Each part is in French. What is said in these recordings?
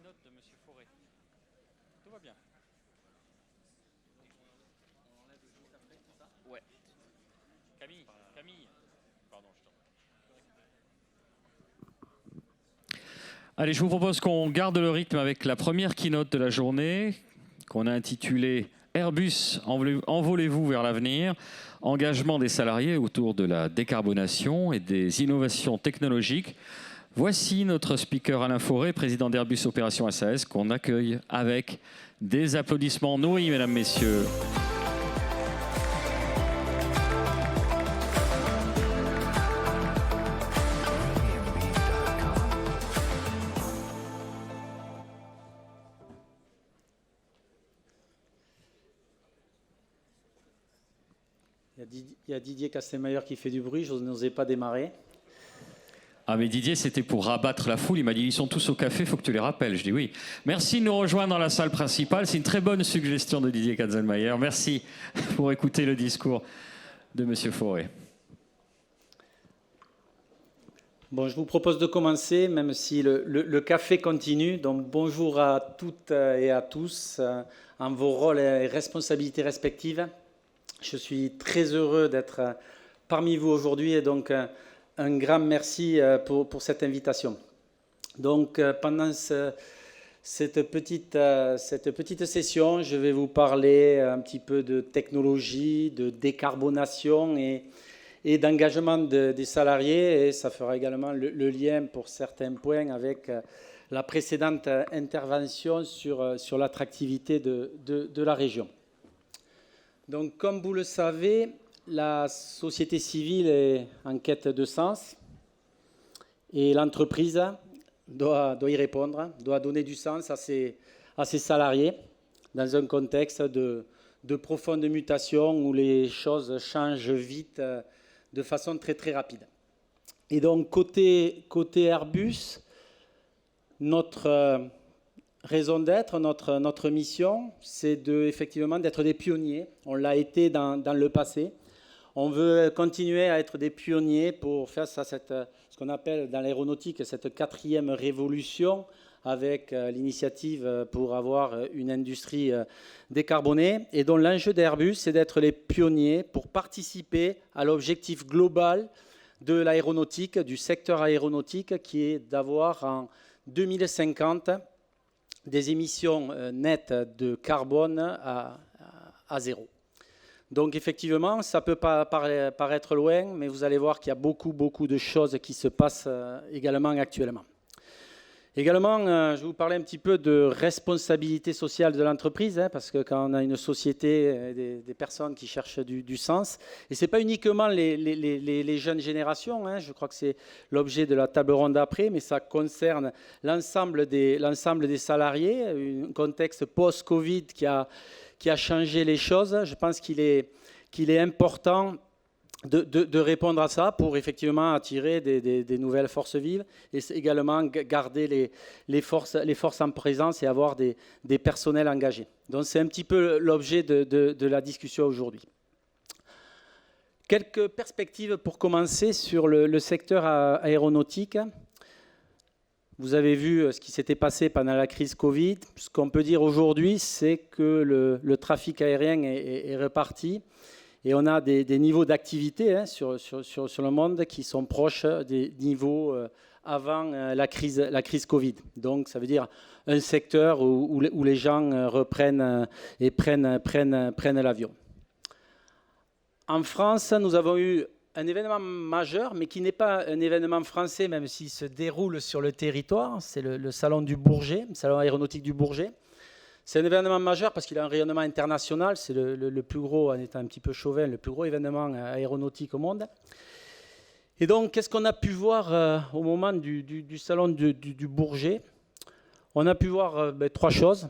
keynote de M. Fauré. Tout va bien. On enlève juste après, c'est ça? Ouais. Camille. Pardon, je t'en prie. Allez, je vous propose qu'on garde le rythme avec la première keynote de la journée, qu'on a intitulée Airbus, envolez-vous vers l'avenir, engagement des salariés autour de la décarbonation et des innovations technologiques. Voici notre speaker Alain Fauré, président d'Airbus Opération SAS, qu'on accueille avec des applaudissements nourris, mesdames, messieurs. Il y a Didier Castelmayer qui fait du bruit, je n'osais pas démarrer. Ah mais Didier, c'était pour rabattre la foule. Il m'a dit, ils sont tous au café, il faut que tu les rappelles. Je dis oui. Merci de nous rejoindre dans la salle principale. C'est une très bonne suggestion de Didier Katzenmayer. Merci pour écouter le discours de M. Fauré. Bon, je vous propose de commencer, même si le café continue. Donc bonjour à toutes et à tous, en vos rôles et responsabilités respectives. Je suis très heureux d'être parmi vous aujourd'hui et donc un grand merci pour cette invitation. Donc pendant cette petite session, je vais vous parler un petit peu de technologie, de décarbonation et d'engagement des salariés. Et ça fera également le lien pour certains points avec la précédente intervention sur l'attractivité de la région. Donc, comme vous le savez, la société civile est en quête de sens et l'entreprise doit y répondre, doit donner du sens à ses salariés dans un contexte de profonde mutation où les choses changent vite de façon très très rapide. Et donc, côté Airbus, notre raison d'être, notre mission, c'est effectivement d'être des pionniers. On l'a été dans le passé. On veut continuer à être des pionniers pour faire ça, ce qu'on appelle dans l'aéronautique cette quatrième révolution avec l'initiative pour avoir une industrie décarbonée. Et donc l'enjeu d'Airbus, c'est d'être les pionniers pour participer à l'objectif global de l'aéronautique, du secteur aéronautique, qui est d'avoir en 2050 des émissions nettes de carbone à zéro. Donc effectivement, ça peut pas paraître loin, mais vous allez voir qu'il y a beaucoup de choses qui se passent également actuellement. Également, je vais vous parler un petit peu de responsabilité sociale de l'entreprise, parce que quand on a une société, des personnes qui cherchent du sens, et ce n'est pas uniquement les jeunes générations, je crois que c'est l'objet de la table ronde d'après, mais ça concerne l'ensemble des salariés, un contexte post-Covid qui a changé les choses. Je pense qu'il est important de répondre à ça pour effectivement attirer des nouvelles forces vives et également garder les forces en présence et avoir des personnels engagés. Donc c'est un petit peu l'objet de la discussion aujourd'hui. Quelques perspectives pour commencer sur le secteur aéronautique. Vous avez vu ce qui s'était passé pendant la crise Covid. Ce qu'on peut dire aujourd'hui, c'est que le trafic aérien est reparti. Et on a des niveaux d'activité sur le monde qui sont proches des niveaux avant la crise Covid. Donc ça veut dire un secteur où les gens reprennent et prennent l'avion. En France, nous avons eu un événement majeur, mais qui n'est pas un événement français, même s'il se déroule sur le territoire. C'est le salon du Bourget, le salon aéronautique du Bourget. C'est un événement majeur parce qu'il a un rayonnement international. C'est le plus gros, en étant un petit peu chauvin, le plus gros événement aéronautique au monde. Et donc, qu'est-ce qu'on a pu voir au moment du salon du Bourget? On a pu voir trois choses.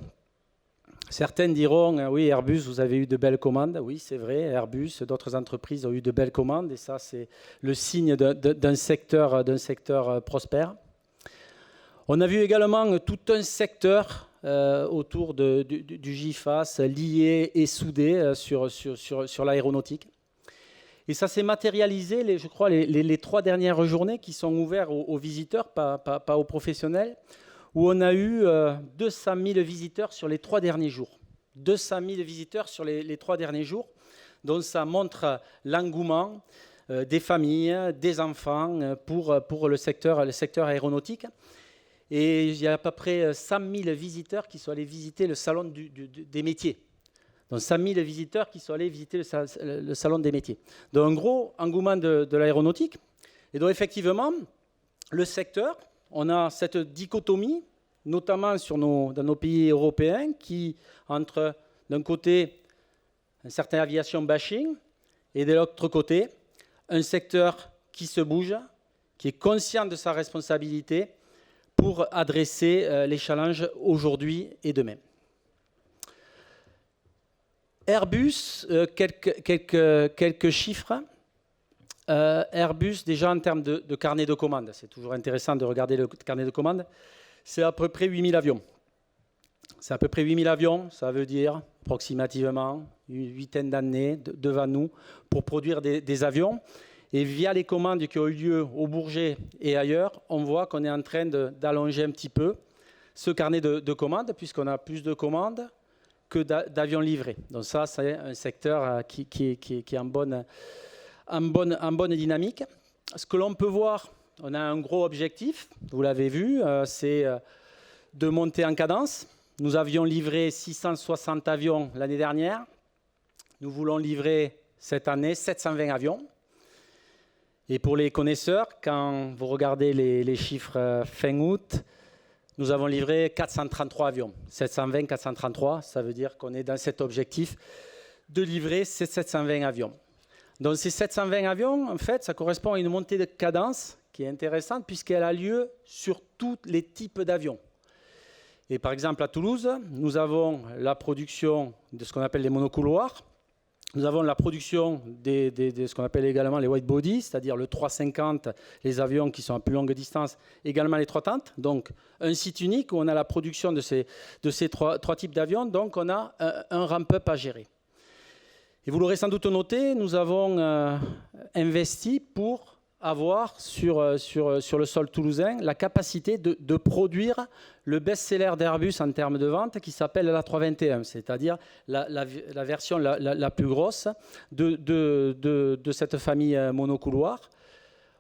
Certains diront, oui, Airbus, vous avez eu de belles commandes. Oui, c'est vrai, Airbus, d'autres entreprises ont eu de belles commandes. Et ça, c'est le signe d'un secteur prospère. On a vu également tout un secteur autour du GIFAS, lié et soudé sur l'aéronautique. Et ça s'est matérialisé, je crois, les 3 dernières journées qui sont ouvertes aux visiteurs, pas aux professionnels, où on a eu 200 000 visiteurs sur les 3 derniers jours. 200 000 visiteurs sur les 3 derniers jours. Donc ça montre l'engouement des familles, des enfants pour le secteur aéronautique. Et il y a à peu près 100 000 visiteurs qui sont allés visiter le salon des métiers. Donc 100 000 visiteurs qui sont allés visiter le salon des métiers. Donc un gros engouement de l'aéronautique. Et donc effectivement, le secteur, on a cette dichotomie, notamment dans nos pays européens, qui entre d'un côté un certain aviation bashing et de l'autre côté un secteur qui se bouge, qui est conscient de sa responsabilité pour adresser les challenges aujourd'hui et demain. Airbus, quelques chiffres. Airbus, déjà en termes de carnet de commandes, c'est toujours intéressant de regarder le carnet de commandes, c'est à peu près 8000 avions. C'est à peu près 8000 avions, ça veut dire approximativement une huitaine d'années devant nous pour produire des avions. Et via les commandes qui ont eu lieu au Bourget et ailleurs, on voit qu'on est en train d'allonger un petit peu ce carnet de commandes, puisqu'on a plus de commandes que d'avions livrés. Donc ça, c'est un secteur qui est en bonne dynamique. Ce que l'on peut voir, on a un gros objectif, vous l'avez vu, c'est de monter en cadence. Nous avions livré 660 avions l'année dernière. Nous voulons livrer cette année 720 avions. Et pour les connaisseurs, quand vous regardez les chiffres fin août, nous avons livré 433 avions. 720, 433, ça veut dire qu'on est dans cet objectif de livrer ces 720 avions. Donc ces 720 avions, en fait, ça correspond à une montée de cadence qui est intéressante puisqu'elle a lieu sur tous les types d'avions. Et par exemple, à Toulouse, nous avons la production de ce qu'on appelle les monocouloirs. Nous avons la production de ce qu'on appelle également les white body, c'est-à-dire le 350, les avions qui sont à plus longue distance, également les 330. Donc un site unique où on a la production de ces trois types d'avions, donc on a un ramp-up à gérer. Et vous l'aurez sans doute noté, nous avons investi pour avoir sur le sol toulousain la capacité de produire le best-seller d'Airbus en termes de vente qui s'appelle l'A321, c'est-à-dire la version la plus grosse de cette famille monocouloir.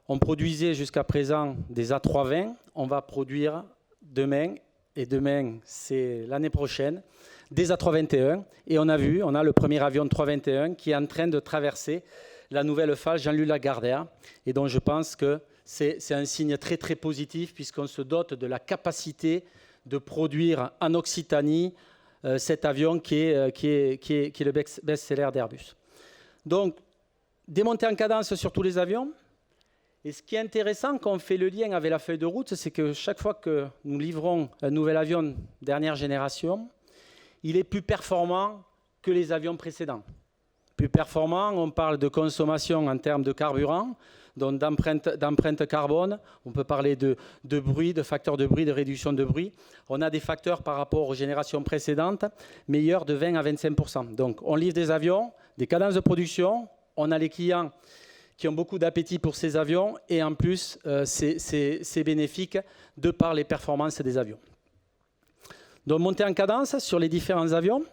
On produisait jusqu'à présent des A320, on va produire demain, et demain c'est l'année prochaine, des A321, et on a le premier avion de 321 qui est en train de traverser la nouvelle phase Jean-Louis Lagardère, et donc je pense que c'est un signe très très positif puisqu'on se dote de la capacité de produire en Occitanie cet avion qui est le best-seller d'Airbus. Donc, des montées en cadence sur tous les avions. Et ce qui est intéressant quand on fait le lien avec la feuille de route, c'est que chaque fois que nous livrons un nouvel avion dernière génération, il est plus performant que les avions précédents. Plus performant, on parle de consommation en termes de carburant, donc d'empreinte carbone, on peut parler de bruit, de facteurs de bruit, de réduction de bruit. On a des facteurs par rapport aux générations précédentes meilleurs de 20 à 25%. Donc on livre des avions, des cadences de production, on a les clients qui ont beaucoup d'appétit pour ces avions et en plus c'est bénéfique de par les performances des avions. Donc monter en cadence sur les différents avions.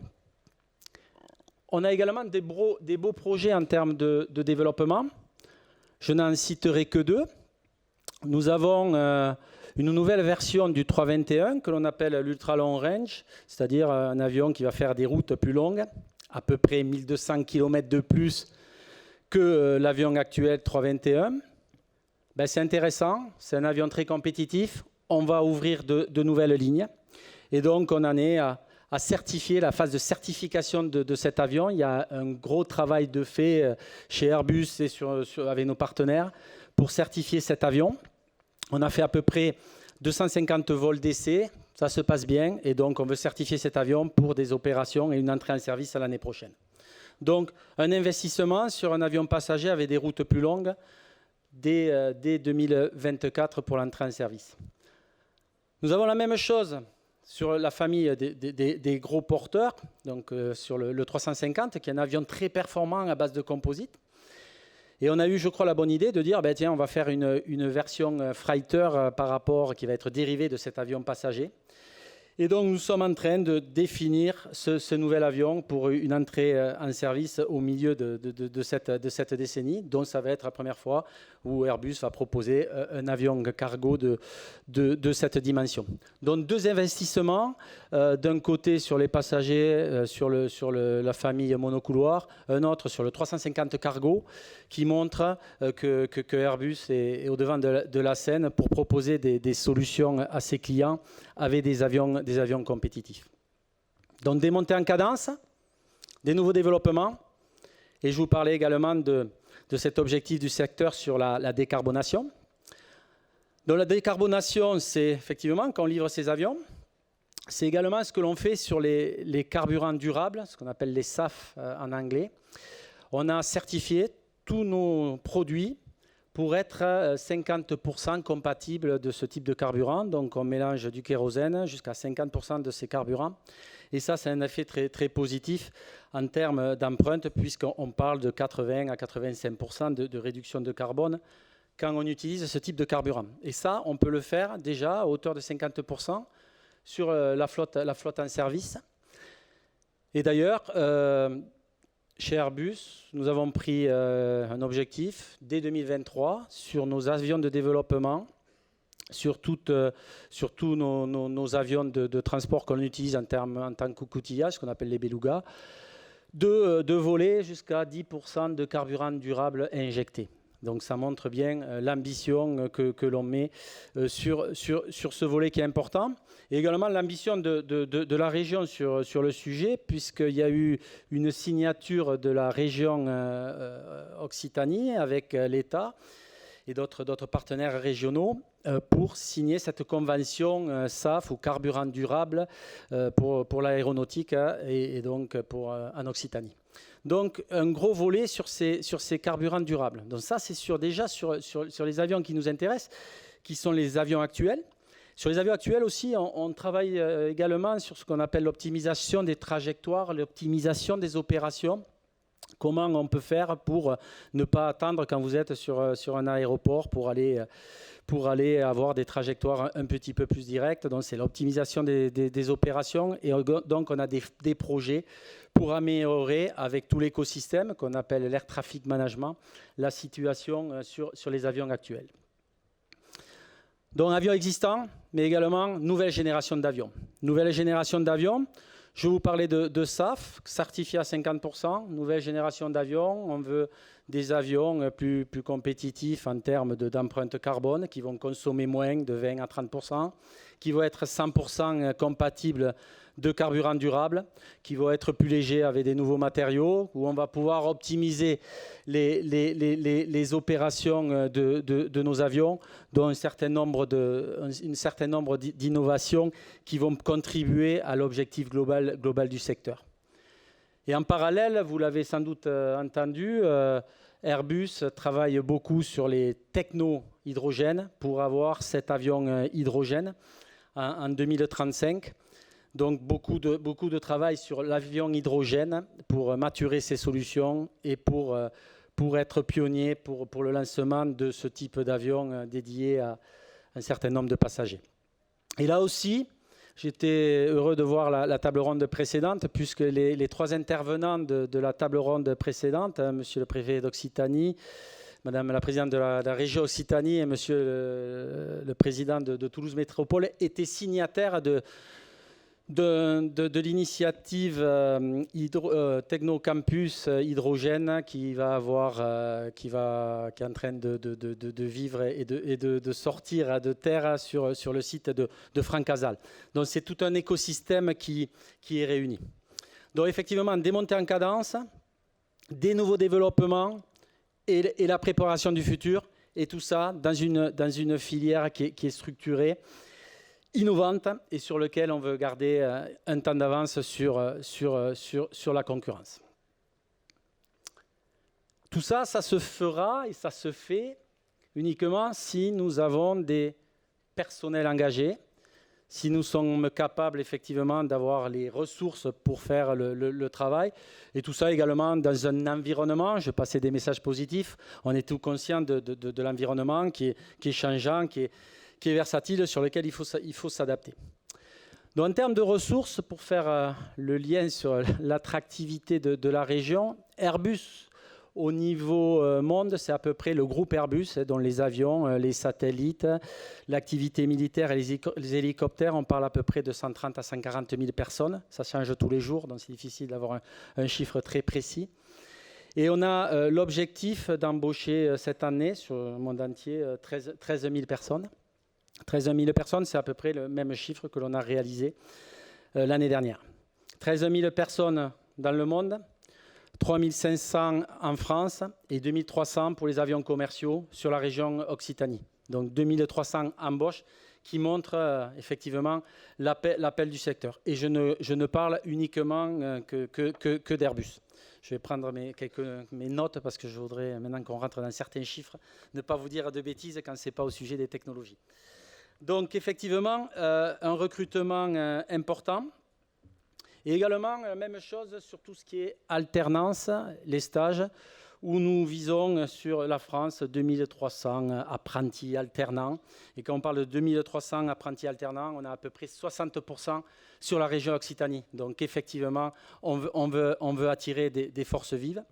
On a également des beaux projets en termes de développement. Je n'en citerai que deux. Nous avons une nouvelle version du 321 que l'on appelle l'Ultra Long Range, c'est-à-dire un avion qui va faire des routes plus longues, à peu près 1200 km de plus que l'avion actuel 321. C'est intéressant, c'est un avion très compétitif. On va ouvrir de nouvelles lignes. Et donc, on en est à certifier, la phase de certification de cet avion. Il y a un gros travail de fait chez Airbus et avec nos partenaires pour certifier cet avion. On a fait à peu près 250 vols d'essai, ça se passe bien, et donc on veut certifier cet avion pour des opérations et une entrée en service à l'année prochaine. Donc un investissement sur un avion passager avec des routes plus longues dès 2024 pour l'entrée en service. Nous avons la même chose sur la famille des gros porteurs, donc sur le 350, qui est un avion très performant à base de composite. Et on a eu, je crois, la bonne idée de dire, tiens, on va faire une version freighter par rapport, qui va être dérivée de cet avion passager. Et donc, nous sommes en train de définir ce nouvel avion pour une entrée en service au milieu de cette décennie, dont ça va être la première fois où Airbus va proposer un avion cargo de cette dimension. Donc, 2 investissements, d'un côté sur les passagers, sur la famille monocouloir, un autre sur le 350 cargo, qui montre que Airbus est au devant de la scène pour proposer des solutions à ses clients avec des avions compétitifs. Donc des montées en cadence, des nouveaux développements, et je vous parlais également de cet objectif du secteur sur la décarbonation. Donc la décarbonation, c'est effectivement quand on livre ces avions, c'est également ce que l'on fait sur les carburants durables, ce qu'on appelle les SAF en anglais. On a certifié tous nos produits pour être 50% compatibles de ce type de carburant. Donc on mélange du kérosène jusqu'à 50% de ces carburants. Et ça, c'est un effet très, très positif en termes d'empreinte, puisqu'on parle de 80 à 85% de réduction de carbone quand on utilise ce type de carburant. Et ça, on peut le faire déjà à hauteur de 50% sur la flotte en service. Et d'ailleurs, chez Airbus, nous avons pris un objectif dès 2023 sur nos avions de développement, sur tous nos avions de transport qu'on utilise en tant qu'outillage, ce qu'on appelle les belugas, de voler jusqu'à 10% de carburant durable injecté. Donc ça montre bien l'ambition que l'on met sur ce volet qui est important. Et également l'ambition de la région sur le sujet, puisqu'il y a eu une signature de la région Occitanie avec l'État et d'autres partenaires régionaux pour signer cette convention SAF ou carburant durable pour l'aéronautique et donc en Occitanie. Donc un gros volet sur ces carburants durables. Donc ça, c'est déjà sur les avions qui nous intéressent, qui sont les avions actuels. Sur les avions actuels aussi, on travaille également sur ce qu'on appelle l'optimisation des trajectoires, l'optimisation des opérations. Comment on peut faire pour ne pas attendre quand vous êtes sur un aéroport pour aller avoir des trajectoires un petit peu plus directes. Donc c'est l'optimisation des opérations. Et donc on a des projets pour améliorer avec tout l'écosystème qu'on appelle l'Air Traffic Management, la situation sur les avions actuels. Donc avions existants, mais également nouvelle génération d'avions. Nouvelle génération d'avions, je vais vous parler de SAF, certifié à 50%. Nouvelle génération d'avions, on veut des avions plus compétitifs en termes d'empreinte carbone, qui vont consommer moins de 20 à 30%, qui vont être 100% compatibles de carburant durable, qui vont être plus légers avec des nouveaux matériaux, où on va pouvoir optimiser les opérations de nos avions, dont un certain nombre d'innovations qui vont contribuer à l'objectif global du secteur. Et en parallèle, vous l'avez sans doute entendu, Airbus travaille beaucoup sur les techno-hydrogènes pour avoir cet avion hydrogène en 2035. Donc beaucoup de travail sur l'avion hydrogène pour maturer ces solutions et pour être pionnier pour le lancement de ce type d'avion dédié à un certain nombre de passagers. Et là aussi, j'étais heureux de voir la table ronde précédente, puisque les 3 intervenants de la table ronde précédente, monsieur le préfet d'Occitanie, madame la présidente de la région Occitanie et monsieur le président de Toulouse Métropole, étaient signataires de l'initiative Technocampus Hydrogène qui est en train de vivre et de sortir de terre sur le site de Francazal. Donc c'est tout un écosystème qui est réuni. Donc effectivement, des montées en cadence, des nouveaux développements et la préparation du futur, et tout ça dans une filière qui est structurée, innovante et sur lequel on veut garder un temps d'avance sur la concurrence. Tout ça, ça se fera et ça se fait uniquement si nous avons des personnels engagés, si nous sommes capables effectivement d'avoir les ressources pour faire le travail. Et tout ça également dans un environnement, je passais des messages positifs, on est tout conscient de l'environnement qui est changeant, qui est versatile, sur lequel il faut s'adapter. Donc en termes de ressources, pour faire le lien sur l'attractivité de la région, Airbus, au niveau monde, c'est à peu près le groupe Airbus, dont les avions, les satellites, l'activité militaire et les hélicoptères. On parle à peu près de 130 à 140 000 personnes. Ça change tous les jours, donc c'est difficile d'avoir un chiffre très précis. Et on a l'objectif d'embaucher cette année, sur le monde entier, 13 000 personnes. 13 000 personnes, c'est à peu près le même chiffre que l'on a réalisé l'année dernière. 13 000 personnes dans le monde, 3 500 en France et 2 300 pour les avions commerciaux sur la région Occitanie. Donc 2 300 embauches qui montrent effectivement l'appel du secteur. Et je ne parle uniquement que d'Airbus. Je vais prendre mes notes parce que je voudrais, maintenant qu'on rentre dans certains chiffres, ne pas vous dire de bêtises quand ce n'est pas au sujet des technologies. Donc effectivement, un recrutement important. Et également, même chose sur tout ce qui est alternance, les stages, où nous visons sur la France 2300 apprentis alternants. Et quand on parle de 2300 apprentis alternants, on a à peu près 60% sur la région Occitanie. Donc effectivement, on veut attirer des forces vives.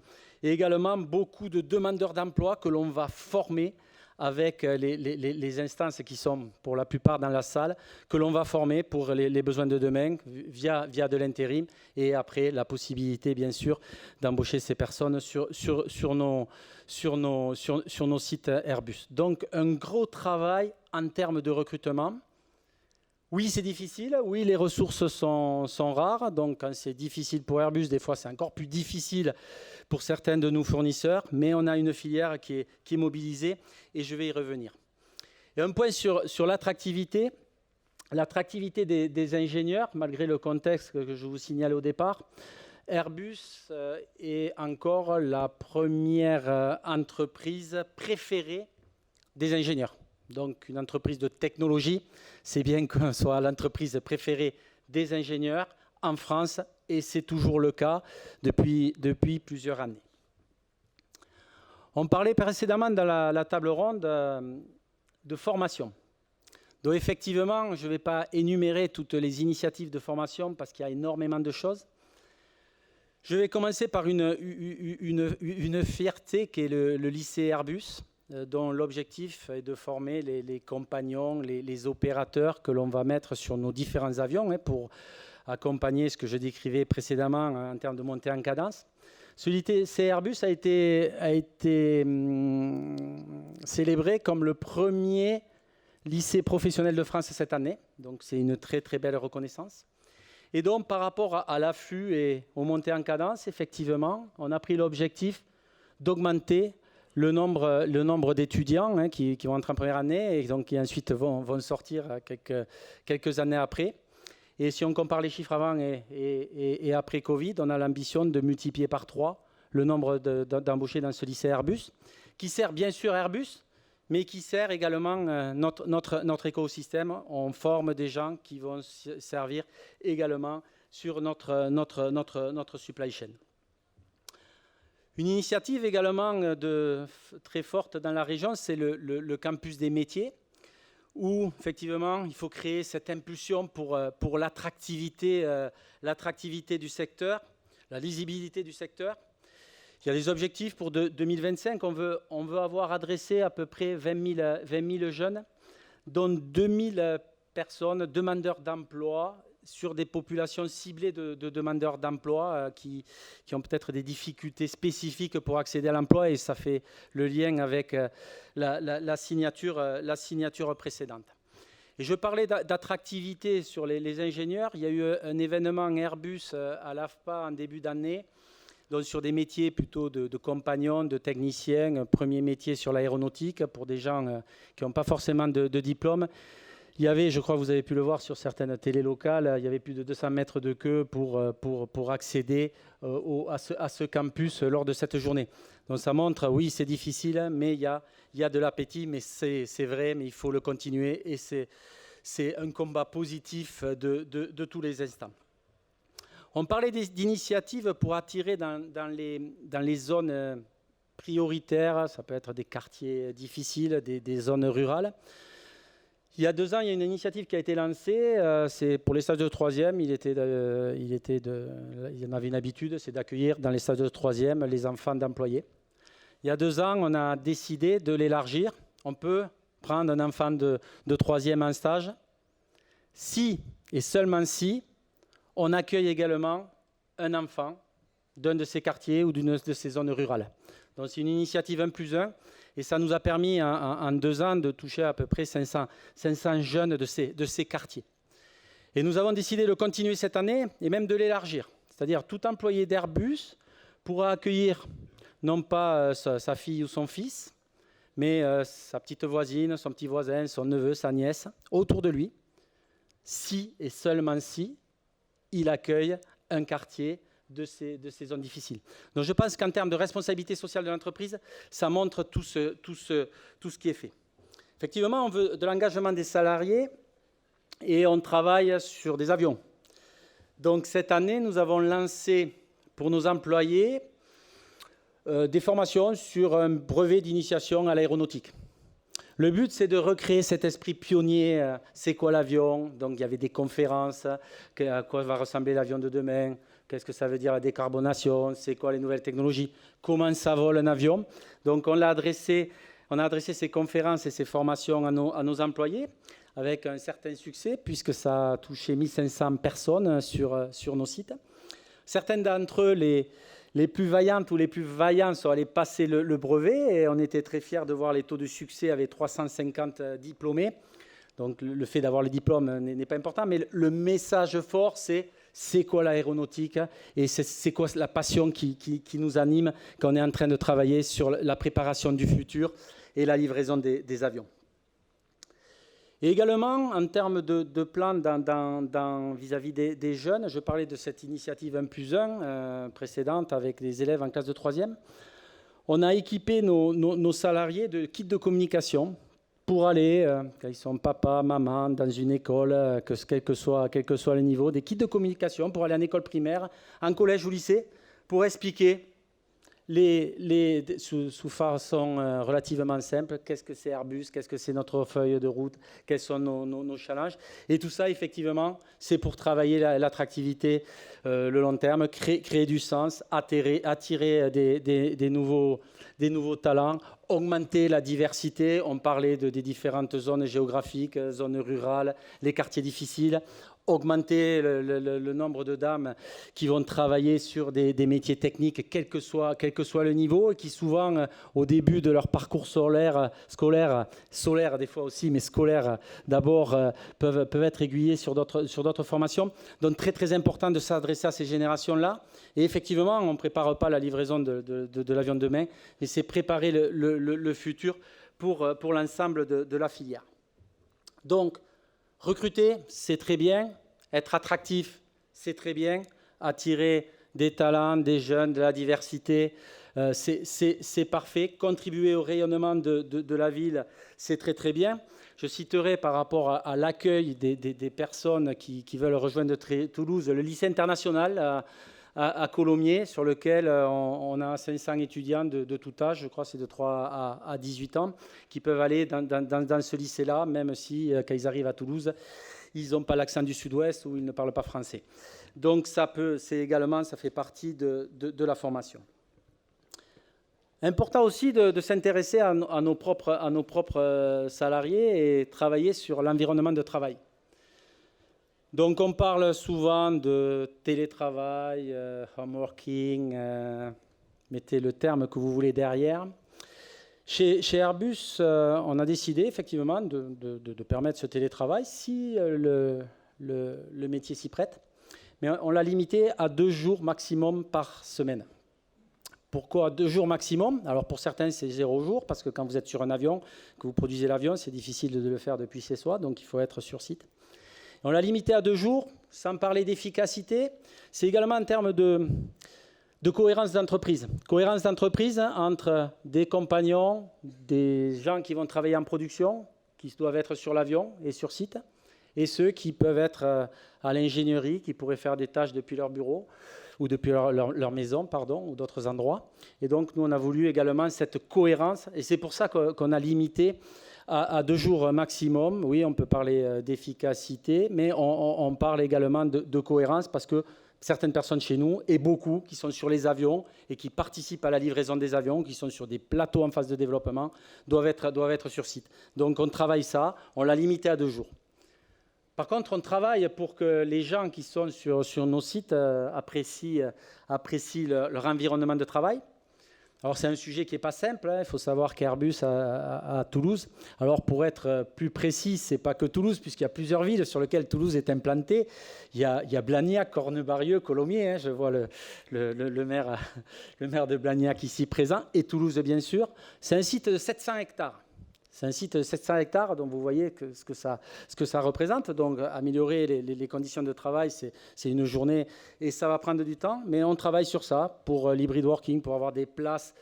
Et également, beaucoup de demandeurs d'emploi que l'on va former avec les instances qui sont pour la plupart dans la salle, que l'on va former pour les besoins de demain via de l'intérim, et après la possibilité bien sûr d'embaucher ces personnes sur nos sites Airbus. Donc un gros travail en termes de recrutement. Oui, c'est difficile, oui, les ressources sont rares, donc quand c'est difficile pour Airbus, des fois c'est encore plus difficile pour certains de nos fournisseurs, mais on a une filière qui est mobilisée et je vais y revenir. Et un point sur l'attractivité des ingénieurs, malgré le contexte que je vous signale au départ. Airbus est encore la première entreprise préférée des ingénieurs. Donc une entreprise de technologie, c'est bien qu'on soit l'entreprise préférée des ingénieurs en France, et c'est toujours le cas depuis plusieurs années. On parlait précédemment dans la table ronde de formation. Donc effectivement, je ne vais pas énumérer toutes les initiatives de formation parce qu'il y a énormément de choses. Je vais commencer par une fierté qui est le lycée Airbus, dont l'objectif est de former les compagnons, les opérateurs que l'on va mettre sur nos différents avions pour accompagner ce que je décrivais précédemment en termes de montée en cadence. Ce lycée Airbus a été célébré comme le premier lycée professionnel de France cette année. Donc c'est une très très belle reconnaissance. Et donc par rapport à l'afflux et aux montées en cadence, effectivement, on a pris l'objectif d'augmenter le nombre d'étudiants qui vont entrer en première année et donc qui ensuite vont sortir quelques années après. Et si on compare les chiffres avant et après Covid, on a l'ambition de multiplier par 3 le nombre d'embauchés dans ce lycée Airbus, qui sert bien sûr Airbus, mais qui sert également notre écosystème. On forme des gens qui vont servir également sur notre supply chain. Une initiative également très forte dans la région, c'est le campus des métiers, où effectivement il faut créer cette impulsion pour l'attractivité du secteur, la lisibilité du secteur. Il y a des objectifs pour 2025. On veut avoir adressé à peu près 20 000 jeunes, dont 2 000 personnes demandeurs d'emploi sur des populations ciblées de demandeurs d'emploi qui ont peut-être des difficultés spécifiques pour accéder à l'emploi, et ça fait le lien avec la signature précédente. Et je parlais d'attractivité sur les ingénieurs. Il y a eu un événement Airbus à l'AFPA en début d'année, donc sur des métiers plutôt de compagnons, de techniciens, premier métier sur l'aéronautique pour des gens qui n'ont pas forcément de diplôme. Il y avait, je crois que vous avez pu le voir sur certaines télés locales, il y avait plus de 200 mètres de queue pour accéder à ce campus lors de cette journée. Donc ça montre, oui, c'est difficile, mais il y a de l'appétit, mais c'est vrai, mais il faut le continuer, et c'est un combat positif de tous les instants. On parlait d'initiatives pour attirer dans les zones prioritaires, ça peut être des quartiers difficiles, des zones rurales. Il y a 2 ans, il y a une initiative qui a été lancée, c'est pour les stages de 3e, il y en avait une habitude, c'est d'accueillir dans les stages de 3e les enfants d'employés. Il y a 2 ans, on a décidé de l'élargir. On peut prendre un enfant de 3e en stage si, et seulement si, on accueille également un enfant d'un de ces quartiers ou d'une de ces zones rurales. Donc c'est une initiative 1+1 et ça nous a permis en 2 ans de toucher à peu près 500 jeunes de ces quartiers. Et nous avons décidé de continuer cette année et même de l'élargir. C'est-à-dire tout employé d'Airbus pourra accueillir non pas sa fille ou son fils, mais sa petite voisine, son petit voisin, son neveu, sa nièce, autour de lui, si et seulement si il accueille un quartier de ces zones difficiles. Donc je pense qu'en termes de responsabilité sociale de l'entreprise, ça montre tout ce qui est fait. Effectivement, on veut de l'engagement des salariés et on travaille sur des avions. Donc cette année, nous avons lancé pour nos employés des formations sur un brevet d'initiation à l'aéronautique. Le but, c'est de recréer cet esprit pionnier. C'est quoi l'avion? Donc il y avait des conférences, à quoi va ressembler l'avion de demain, qu'est-ce que ça veut dire la décarbonation, c'est quoi les nouvelles technologies, comment ça vole un avion. Donc on a adressé ces conférences et ces formations à nos employés avec un certain succès puisque ça a touché 1500 personnes sur nos sites. Certaines d'entre eux, les plus vaillantes ou les plus vaillants sont allés passer le brevet et on était très fiers de voir les taux de succès avec 350 diplômés. Donc le fait d'avoir le diplôme n'est pas important, mais le message fort, c'est quoi l'aéronautique et c'est quoi la passion qui nous anime quand on est en train de travailler sur la préparation du futur et la livraison des avions. Et également, en termes de plan vis-à-vis des jeunes, je parlais de cette initiative 1+1 précédente avec les élèves en classe de 3e. On a équipé nos salariés de kits de communication pour aller, quand ils sont papa, maman, dans une école, quel que soit le niveau, des kits de communication pour aller en école primaire, en collège ou lycée, pour expliquer sous façon relativement simple, qu'est-ce que c'est Airbus, qu'est-ce que c'est notre feuille de route, quels sont nos challenges. Et tout ça, effectivement, c'est pour travailler l'attractivité, le long terme, créer du sens, attirer des nouveaux talents, augmenter la diversité. On parlait des différentes zones géographiques, zones rurales, les quartiers difficiles. Augmenter le nombre de dames qui vont travailler sur des métiers techniques, quel que soit le niveau, et qui souvent, au début de leur parcours solaire des fois aussi, mais scolaire d'abord, peuvent être aiguillés sur d'autres formations. Donc très très important de s'adresser à ces générations-là. Et effectivement, on ne prépare pas la livraison de l'avion de demain, mais c'est préparer le futur pour l'ensemble de la filière. Donc, recruter, c'est très bien. Être attractif, c'est très bien. Attirer des talents, des jeunes, de la diversité, c'est parfait. Contribuer au rayonnement de la ville, c'est très très bien. Je citerai par rapport à l'accueil des personnes qui veulent rejoindre Toulouse, le lycée international à Colomiers, sur lequel on a 500 étudiants de tout âge, je crois que c'est de 3 à 18 ans, qui peuvent aller dans ce lycée-là, même si, quand ils arrivent à Toulouse, ils n'ont pas l'accent du sud-ouest ou ils ne parlent pas français. Donc ça fait partie de la formation. Important aussi de s'intéresser à nos propres salariés et travailler sur l'environnement de travail. Donc on parle souvent de télétravail, home working, mettez le terme que vous voulez derrière. Chez Airbus, on a décidé effectivement de permettre ce télétravail si le métier s'y prête, mais on l'a limité à 2 jours maximum par semaine. Pourquoi 2 jours maximum? Alors pour certains c'est 0 jour, parce que quand vous êtes sur un avion, que vous produisez l'avion, c'est difficile de le faire depuis chez soi, donc il faut être sur site. On l'a limité à 2 jours, sans parler d'efficacité. C'est également en termes de cohérence d'entreprise. Cohérence d'entreprise entre des compagnons, des gens qui vont travailler en production, qui doivent être sur l'avion et sur site, et ceux qui peuvent être à l'ingénierie, qui pourraient faire des tâches depuis leur bureau ou depuis leur maison, ou d'autres endroits. Et donc, nous, on a voulu également cette cohérence, et c'est pour ça qu'on a limité à 2 jours maximum. Oui, on peut parler d'efficacité, mais on parle également de cohérence, parce que certaines personnes chez nous, et beaucoup qui sont sur les avions et qui participent à la livraison des avions, qui sont sur des plateaux en phase de développement, doivent être sur site. Donc on travaille ça, on l'a limité à 2 jours. Par contre, on travaille pour que les gens qui sont sur nos sites apprécient leur environnement de travail. Alors c'est un sujet qui n'est pas simple, hein. Il faut savoir qu'Airbus à Toulouse, alors pour être plus précis, ce n'est pas que Toulouse, puisqu'il y a plusieurs villes sur lesquelles Toulouse est implantée. Il y a Blagnac, Cornebarieux, Colomiers, hein. Je vois le maire de Blagnac ici présent, et Toulouse bien sûr. C'est un site de 700 hectares. C'est un site de 700 hectares, donc vous voyez ce que ça représente. Donc améliorer les conditions de travail, c'est une journée et ça va prendre du temps. Mais on travaille sur ça pour l'hybrid working, pour avoir des places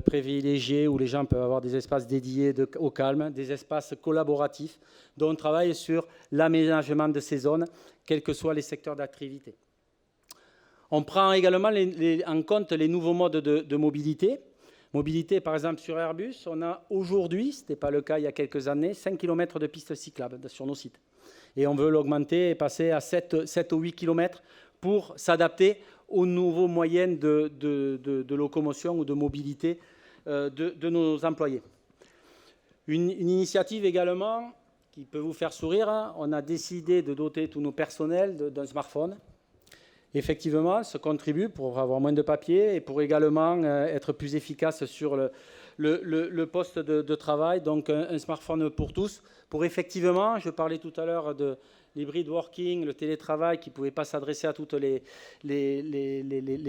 privilégiées où les gens peuvent avoir des espaces dédiés au calme, des espaces collaboratifs. Donc on travaille sur l'aménagement de ces zones, quels que soient les secteurs d'activité. On prend également en compte les nouveaux modes de mobilité. Mobilité, par exemple, sur Airbus, on a aujourd'hui, ce n'était pas le cas il y a quelques années, 5 km de pistes cyclables sur nos sites. Et on veut l'augmenter et passer à 7 ou 8 km pour s'adapter aux nouveaux moyens de locomotion ou de mobilité de nos employés. Une initiative également qui peut vous faire sourire, hein. On a décidé de doter tous nos personnels d'un smartphone. Effectivement, ça contribue pour avoir moins de papier et pour également être plus efficace sur le poste de travail. Donc un smartphone pour tous. Pour effectivement, je parlais tout à l'heure de l'hybrid working, le télétravail qui ne pouvait pas s'adresser à toutes les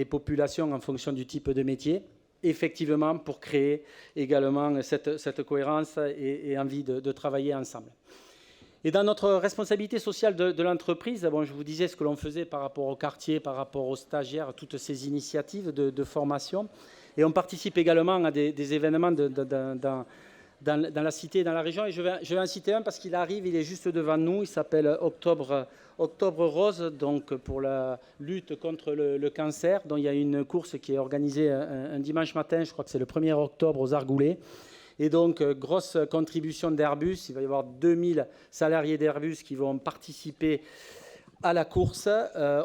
populations en fonction du type de métier. Effectivement, pour créer également cette cohérence et envie de travailler ensemble. Et dans notre responsabilité sociale de l'entreprise, bon, je vous disais ce que l'on faisait par rapport au quartier, par rapport aux stagiaires, toutes ces initiatives de formation. Et on participe également à des événements dans la cité et dans la région. Et je vais en citer un parce qu'il arrive, il est juste devant nous. Il s'appelle Octobre Rose, donc pour la lutte contre le cancer, dont il y a une course qui est organisée un dimanche matin, je crois que c'est le 1er octobre aux Argoulets. Et donc, grosse contribution d'Airbus. Il va y avoir 2000 salariés d'Airbus qui vont participer à la course.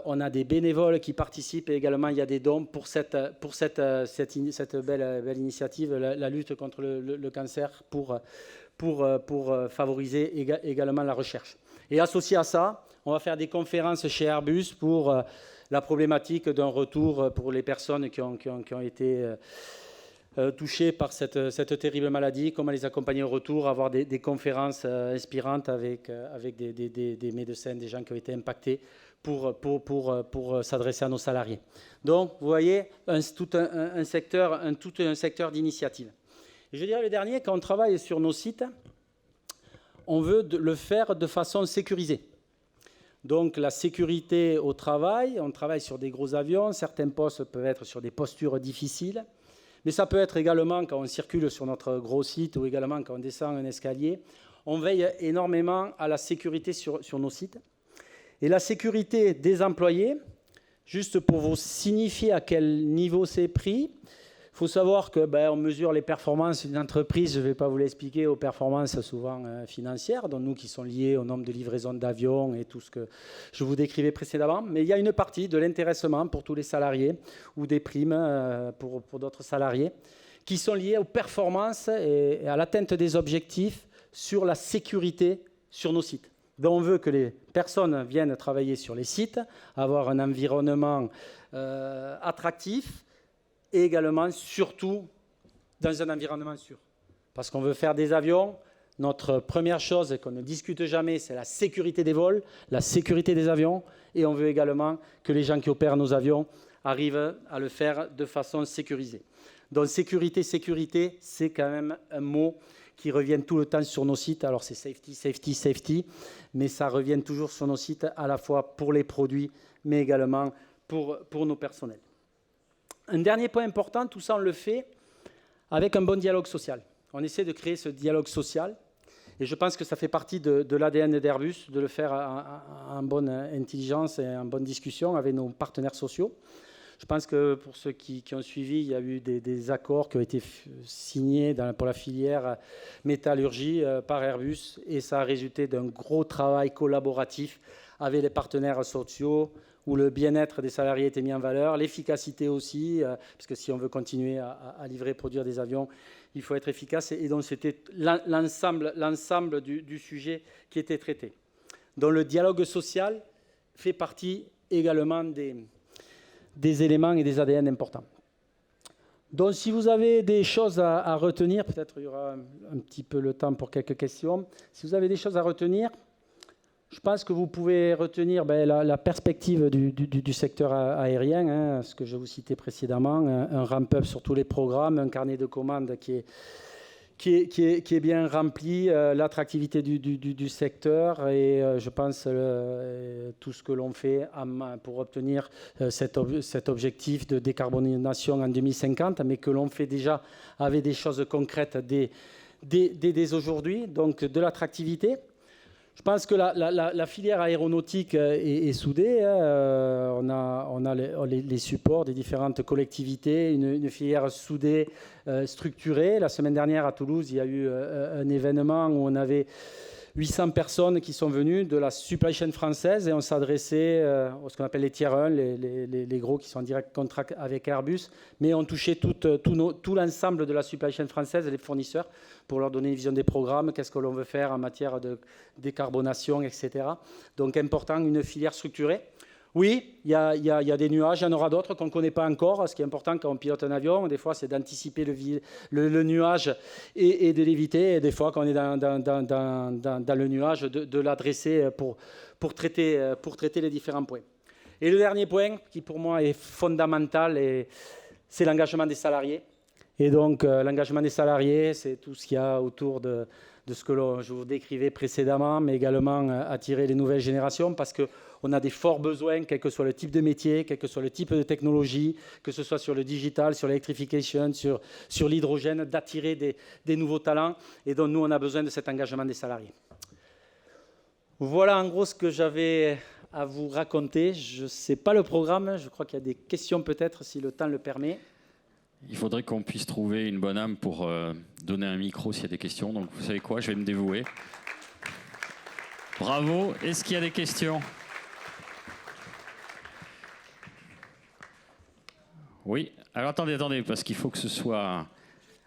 On a des bénévoles qui participent et également il y a des dons pour cette belle initiative, la lutte contre le cancer, pour favoriser également la recherche. Et associé à ça, on va faire des conférences chez Airbus pour la problématique d'un retour pour les personnes qui ont été touchés par cette terrible maladie, comment les accompagner au retour, avoir des conférences inspirantes avec des médecins, des gens qui ont été impactés pour s'adresser à nos salariés. Donc, vous voyez, tout un secteur d'initiatives. Et je dirais le dernier, quand on travaille sur nos sites, on veut le faire de façon sécurisée. Donc la sécurité au travail, on travaille sur des gros avions, certains postes peuvent être sur des postures difficiles, mais ça peut être également quand on circule sur notre gros site ou également quand on descend un escalier. On veille énormément à la sécurité sur nos sites. Et la sécurité des employés, juste pour vous signifier à quel niveau c'est pris, il faut savoir qu'on mesure les performances d'une entreprise, je ne vais pas vous l'expliquer, aux performances souvent financières, dont nous qui sont liées au nombre de livraisons d'avions et tout ce que je vous décrivais précédemment. Mais il y a une partie de l'intéressement pour tous les salariés ou des primes pour d'autres salariés qui sont liées aux performances et à l'atteinte des objectifs sur la sécurité sur nos sites. Donc on veut que les personnes viennent travailler sur les sites, avoir un environnement attractif, et également, surtout, dans un environnement sûr. Parce qu'on veut faire des avions, notre première chose qu'on ne discute jamais, c'est la sécurité des vols, la sécurité des avions, et on veut également que les gens qui opèrent nos avions arrivent à le faire de façon sécurisée. Donc sécurité, c'est quand même un mot qui revient tout le temps sur nos sites. Alors c'est safety, safety, safety, mais ça revient toujours sur nos sites, à la fois pour les produits, mais également pour nos personnels. Un dernier point important, tout ça on le fait avec un bon dialogue social. On essaie de créer ce dialogue social Et je pense que ça fait partie de l'ADN d'Airbus, de le faire en bonne intelligence et en bonne discussion avec nos partenaires sociaux. Je pense que pour ceux qui ont suivi, il y a eu des accords qui ont été signés pour la filière métallurgie par Airbus, et ça a résulté d'un gros travail collaboratif avec les partenaires sociaux, où le bien-être des salariés était mis en valeur, l'efficacité aussi, parce que si on veut continuer à livrer, produire des avions, il faut être efficace. Et donc c'était l'ensemble du sujet qui était traité. Donc le dialogue social fait partie également des éléments et des ADN importants. Donc si vous avez des choses à retenir, peut-être il y aura un petit peu le temps pour quelques questions. Si vous avez des choses à retenir, je pense que vous pouvez retenir la perspective du secteur aérien, hein, ce que je vous citais précédemment, un ramp-up sur tous les programmes, un carnet de commandes qui est bien rempli, l'attractivité du secteur et je pense tout ce que l'on fait pour obtenir cet objectif de décarbonation en 2050, mais que l'on fait déjà avec des choses concrètes dès aujourd'hui, donc de l'attractivité. Je pense que la filière aéronautique est soudée. On a les supports des différentes collectivités, une filière soudée, structurée. La semaine dernière à Toulouse, il y a eu un événement où on avait 800 personnes qui sont venues de la supply chain française et on s'adressait à ce qu'on appelle les tiers 1, les gros qui sont en direct contract avec Airbus, mais on touchait tout l'ensemble de la supply chain française et les fournisseurs pour leur donner une vision des programmes, qu'est-ce que l'on veut faire en matière de décarbonation, etc. Donc important, une filière structurée. Oui, il y a des nuages, il y en aura d'autres qu'on ne connaît pas encore. Ce qui est important quand on pilote un avion, des fois, c'est d'anticiper le nuage et de l'éviter. Et des fois, quand on est dans le nuage, de l'adresser pour traiter les différents points. Et le dernier point, qui pour moi est fondamental, c'est l'engagement des salariés. Et donc, l'engagement des salariés, c'est tout ce qu'il y a autour de ce que je vous décrivais précédemment, mais également attirer les nouvelles générations, parce qu'on a des forts besoins, quel que soit le type de métier, quel que soit le type de technologie, que ce soit sur le digital, sur l'électrification, sur l'hydrogène, d'attirer des nouveaux talents. Et donc, nous, on a besoin de cet engagement des salariés. Voilà en gros ce que j'avais à vous raconter. Je ne sais pas le programme, je crois qu'il y a des questions peut-être, si le temps le permet. Il faudrait qu'on puisse trouver une bonne âme pour donner un micro s'il y a des questions. Donc, vous savez quoi, je vais me dévouer. Bravo. Est-ce qu'il y a des questions? Oui. Alors, attendez, parce qu'il faut que ce soit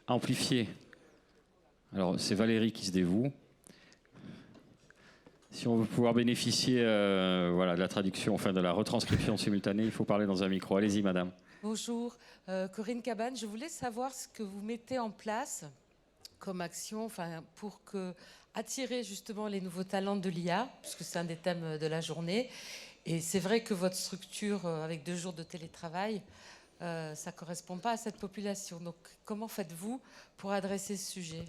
amplifié. Alors, c'est Valérie qui se dévoue. Si on veut pouvoir bénéficier de la traduction, enfin de la retranscription simultanée, il faut parler dans un micro. Allez-y, madame. Bonjour, Corinne Cabane. Je voulais savoir ce que vous mettez en place comme action pour attirer justement les nouveaux talents de l'IA, puisque c'est un des thèmes de la journée. Et c'est vrai que votre structure, avec 2 jours de télétravail, ça ne correspond pas à cette population. Donc, comment faites-vous pour adresser ce sujet?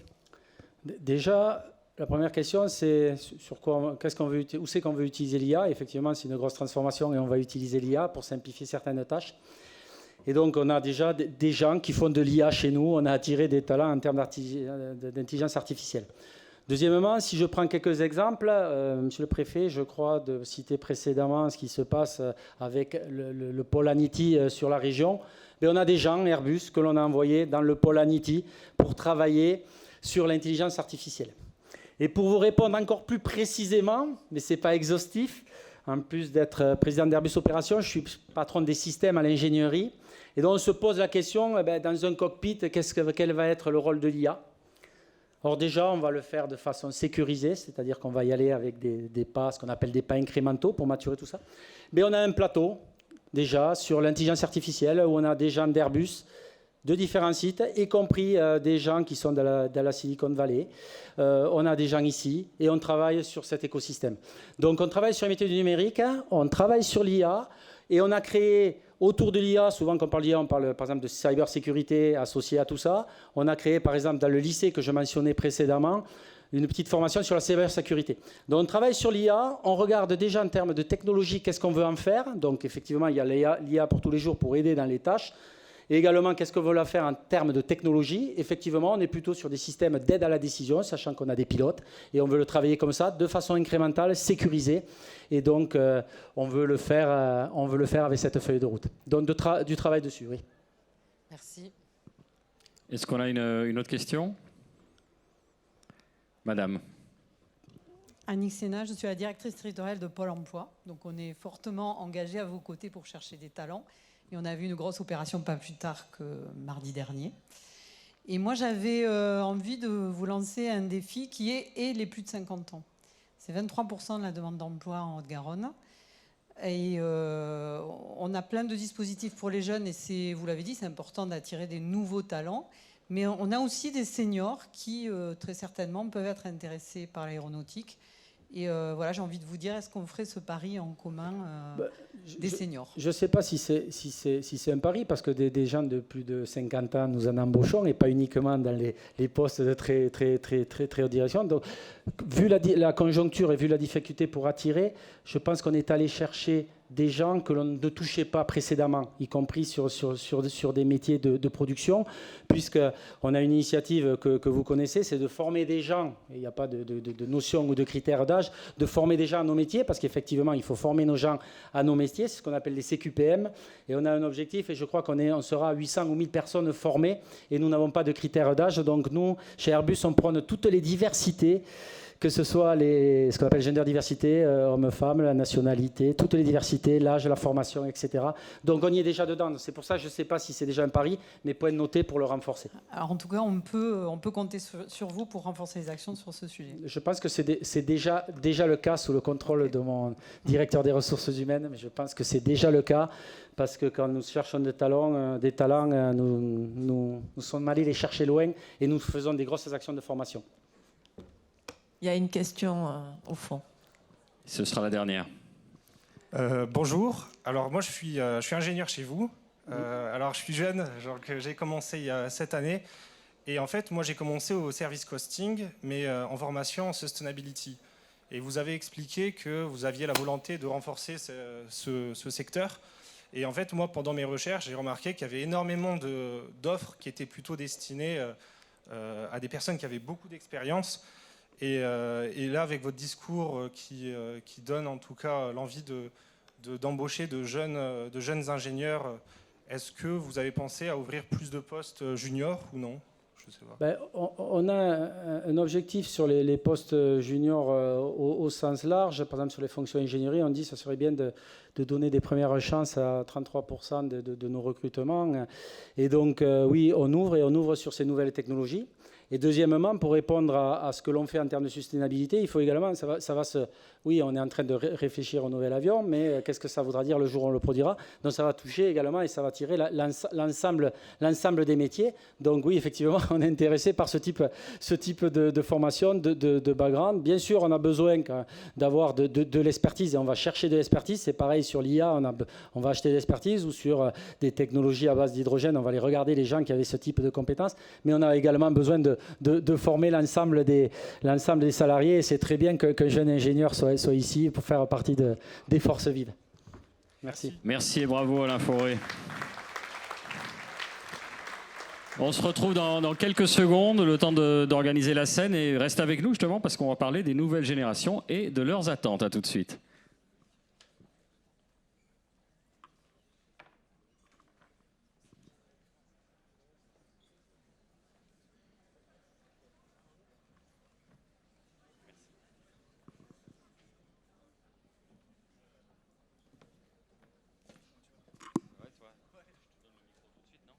Déjà, la première question, c'est où c'est qu'on veut utiliser l'IA. Effectivement, c'est une grosse transformation et on va utiliser l'IA pour simplifier certaines tâches. Et donc, on a déjà des gens qui font de l'IA chez nous. On a attiré des talents en termes d'intelligence artificielle. Deuxièmement, si je prends quelques exemples, Monsieur le Préfet, je crois de citer précédemment ce qui se passe avec le pôle Anity sur la région. Mais on a des gens, Airbus, que l'on a envoyés dans le pôle Anity pour travailler sur l'intelligence artificielle. Et pour vous répondre encore plus précisément, mais ce n'est pas exhaustif, en plus d'être président d'Airbus Opérations, je suis patron des systèmes à l'ingénierie. Et donc on se pose la question, dans un cockpit, quel va être le rôle de l'IA? Or déjà, on va le faire de façon sécurisée, c'est-à-dire qu'on va y aller avec des pas, ce qu'on appelle des pas incrémentaux pour maturer tout ça. Mais on a un plateau, déjà, sur l'intelligence artificielle, où on a des gens d'Airbus, de différents sites, y compris des gens qui sont de la Silicon Valley. On a des gens ici et on travaille sur cet écosystème. Donc on travaille sur les métiers du numérique, on travaille sur l'IA et on a créé autour de l'IA, souvent quand on parle d'IA, on parle par exemple de cybersécurité associée à tout ça. On a créé par exemple dans le lycée que je mentionnais précédemment, une petite formation sur la cybersécurité. Donc on travaille sur l'IA, on regarde déjà en termes de technologie qu'est-ce qu'on veut en faire. Donc effectivement, il y a l'IA pour tous les jours pour aider dans les tâches. Et également, qu'est-ce qu'on veut faire en termes de technologie? Effectivement, on est plutôt sur des systèmes d'aide à la décision, sachant qu'on a des pilotes, et on veut le travailler comme ça, de façon incrémentale, sécurisée. Et donc, on veut le faire avec cette feuille de route. Donc, du travail dessus, oui. Merci. Est-ce qu'on a une autre question? Madame. Annick Sénat, je suis la directrice territoriale de Pôle emploi. Donc on est fortement engagé à vos côtés pour chercher des talents. Et on a vu une grosse opération pas plus tard que mardi dernier. Et moi j'avais envie de vous lancer un défi qui est les plus de 50 ans. C'est 23% de la demande d'emploi en Haute-Garonne. Et on a plein de dispositifs pour les jeunes. Et vous l'avez dit, c'est important d'attirer des nouveaux talents. Mais on a aussi des seniors qui, très certainement, peuvent être intéressés par l'aéronautique. Et voilà, j'ai envie de vous dire, est-ce qu'on ferait ce pari en commun des seniors? Je ne sais pas si c'est un pari, parce que des gens de plus de 50 ans, nous en embauchons, et pas uniquement dans les postes de très haute direction. Donc, vu la conjoncture et vu la difficulté pour attirer, je pense qu'on est allé chercher des gens que l'on ne touchait pas précédemment, y compris sur des métiers de production, puisqu'on a une initiative que vous connaissez, c'est de former des gens, il n'y a pas de notion ou de critères d'âge, de former des gens à nos métiers, parce qu'effectivement, il faut former nos gens à nos métiers, c'est ce qu'on appelle les CQPM, et on a un objectif, et je crois qu'on sera à 800 ou 1000 personnes formées, et nous n'avons pas de critères d'âge, donc nous, chez Airbus, on prône toutes les diversités, que ce soit ce qu'on appelle gender diversité, hommes-femmes, la nationalité, toutes les diversités, l'âge, la formation, etc. Donc on y est déjà dedans. C'est pour ça que je ne sais pas si c'est déjà un pari, mais point noté pour le renforcer. Alors en tout cas, on peut compter sur vous pour renforcer les actions sur ce sujet. Je pense que c'est déjà le cas sous le contrôle de mon directeur des ressources humaines, mais je pense que c'est déjà le cas, parce que quand nous cherchons des talents, nous sommes allés les chercher loin et nous faisons des grosses actions de formation. Il y a une question au fond. Ce sera la dernière. Bonjour. Alors moi je suis ingénieur chez vous. Alors je suis jeune, j'ai commencé cette année. Et en fait moi j'ai commencé au service costing, mais en formation en sustainability. Et vous avez expliqué que vous aviez la volonté de renforcer ce secteur. Et en fait moi pendant mes recherches j'ai remarqué qu'il y avait énormément d'offres qui étaient plutôt destinées à des personnes qui avaient beaucoup d'expérience. Et là, avec votre discours qui donne en tout cas l'envie d'embaucher de jeunes ingénieurs, est-ce que vous avez pensé à ouvrir plus de postes juniors ou non? Je sais pas. On a un objectif sur les postes juniors au sens large. Par exemple, sur les fonctions ingénierie, on dit que ce serait bien de donner des premières chances à 33% de nos recrutements. Et donc, oui, on ouvre sur ces nouvelles technologies. Et deuxièmement, pour répondre à ce que l'on fait en termes de sustainabilité, il faut également, oui, on est en train de réfléchir au nouvel avion, mais qu'est-ce que ça voudra dire le jour où on le produira? Donc ça va toucher également et ça va tirer l'ensemble des métiers. Donc oui, effectivement, on est intéressé par ce type de formation, de background. Bien sûr, on a besoin d'avoir de l'expertise et on va chercher de l'expertise. C'est pareil sur l'IA, on va acheter de l'expertise, ou sur des technologies à base d'hydrogène, on va aller regarder les gens qui avaient ce type de compétences. Mais on a également besoin de former l'ensemble des salariés, et c'est très bien qu'un jeune ingénieur soit ici pour faire partie des forces vives. Merci. Merci et bravo Alain Fauré. On se retrouve dans quelques secondes, le temps d'organiser la scène, et reste avec nous justement parce qu'on va parler des nouvelles générations et de leurs attentes. À tout de suite.